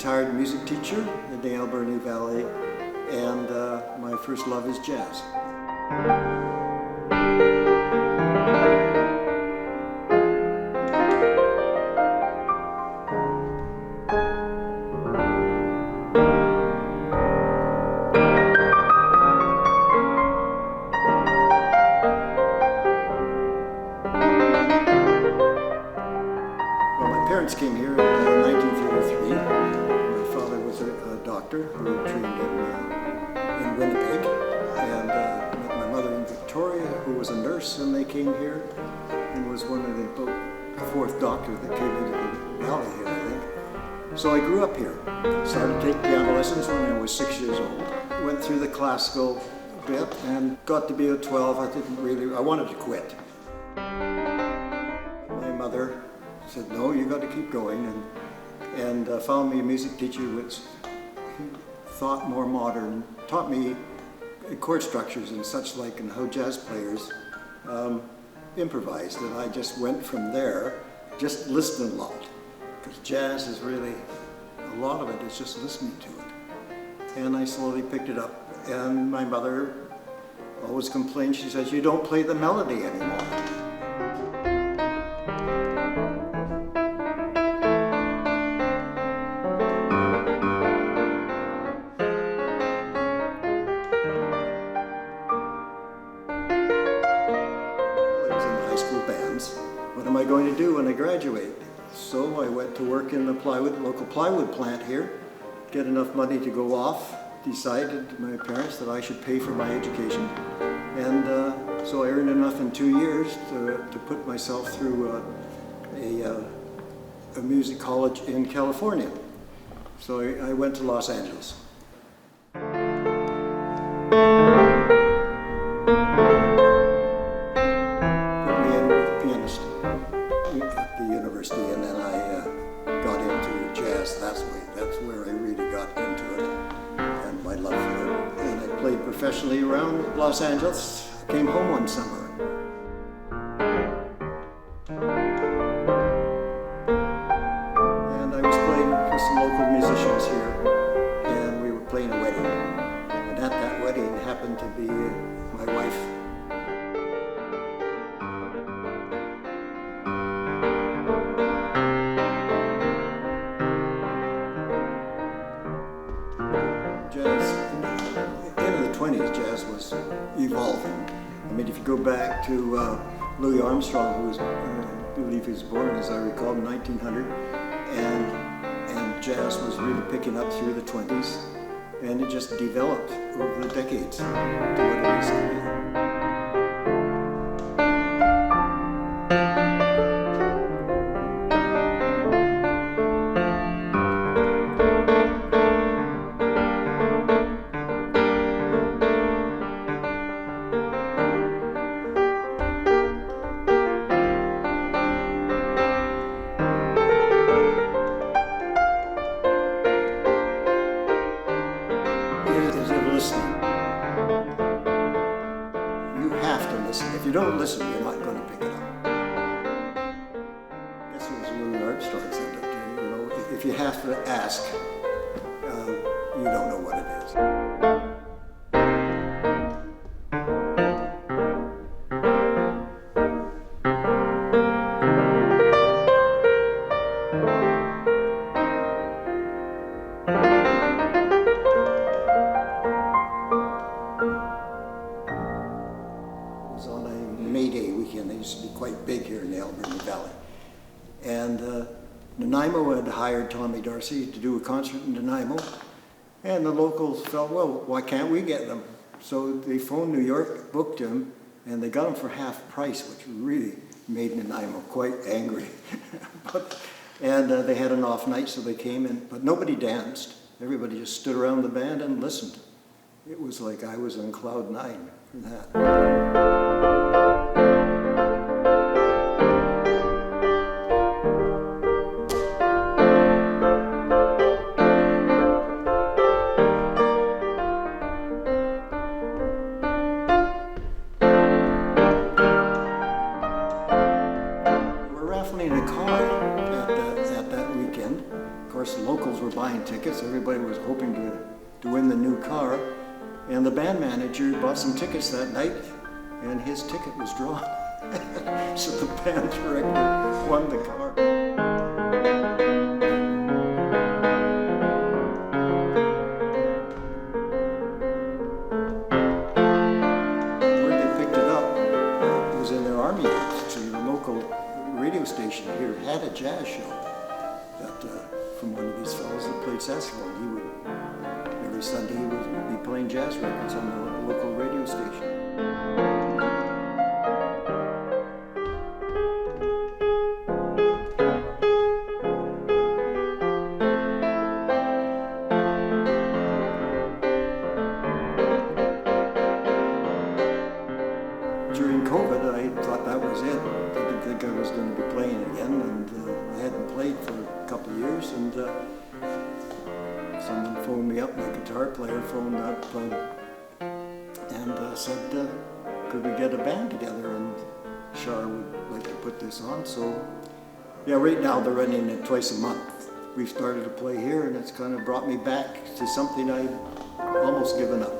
retired music teacher in the Alberni Valley, and my first love is jazz. My parents came here in 1933. My father was a doctor who trained in Winnipeg, and met my mother in Victoria, who was a nurse when they came here, and was one of the fourth doctor that came into the valley here, I think. So I grew up here. Started taking piano lessons when I was 6 years old. Went through the classical bit and got to be at 12. I wanted to quit. My mother said, no, you got to keep going, and found me a music teacher which thought more modern, taught me chord structures and such like, and how jazz players improvised, and I just went from there, just listening a lot, because jazz is really, a lot of it is just listening to it, and I slowly picked it up, and my mother always complained. She says, you don't play the melody anymore. What am I going to do when I graduate? So I went to work in the local plywood plant here, get enough money to go off, decided, my parents, that I should pay for my education. And so I earned enough in 2 years to put myself through a music college in California. So I went to Los Angeles. At the university, and then I got into jazz. That's where I really got into it, and my love for it. And I played professionally around Los Angeles. I came home one summer. And I was playing with some local musicians here, and we were playing a wedding. And at that wedding happened to be my wife. Jazz was evolving. I mean, if you go back to Louis Armstrong, who was, I believe he was born, as I recall, in 1900, and jazz was really picking up through the 20s, and it just developed over the decades to what it is today. You have to listen. If you don't listen, you're not going to pick it up. I guess it was Louis Armstrong said that, you know, if you have to ask, you don't know what it is. On a May Day weekend. They used to be quite big here in the Alberni Valley. And Nanaimo had hired Tommy Darcy to do a concert in Nanaimo, and the locals felt, well, why can't we get them? So they phoned New York, booked him, and they got him for half price, which really made Nanaimo quite angry. And they had an off night, so they came in, but nobody danced. Everybody just stood around the band and listened. It was like I was on cloud 9 for that. Raffling a car at that weekend, Of course, the locals were buying tickets. Everybody was hoping to win the new car. And the band manager bought some tickets that night, and his ticket was drawn. So the band director won the car. Where they picked it up was in their army units. So the local radio station here had a jazz show that from one of these fellows that played saxophone. He would, every Sunday he would be playing jazz records on the local radio station. During COVID, I thought that was it. I didn't think I was going to be playing again, and I hadn't played for a couple of years, and someone phoned me up, my guitar player phoned up and said, could we get a band together, and Shar would like to put this on. So yeah, right now they're running it twice a month. We've started to play here, and it's kind of brought me back to something I'd almost given up.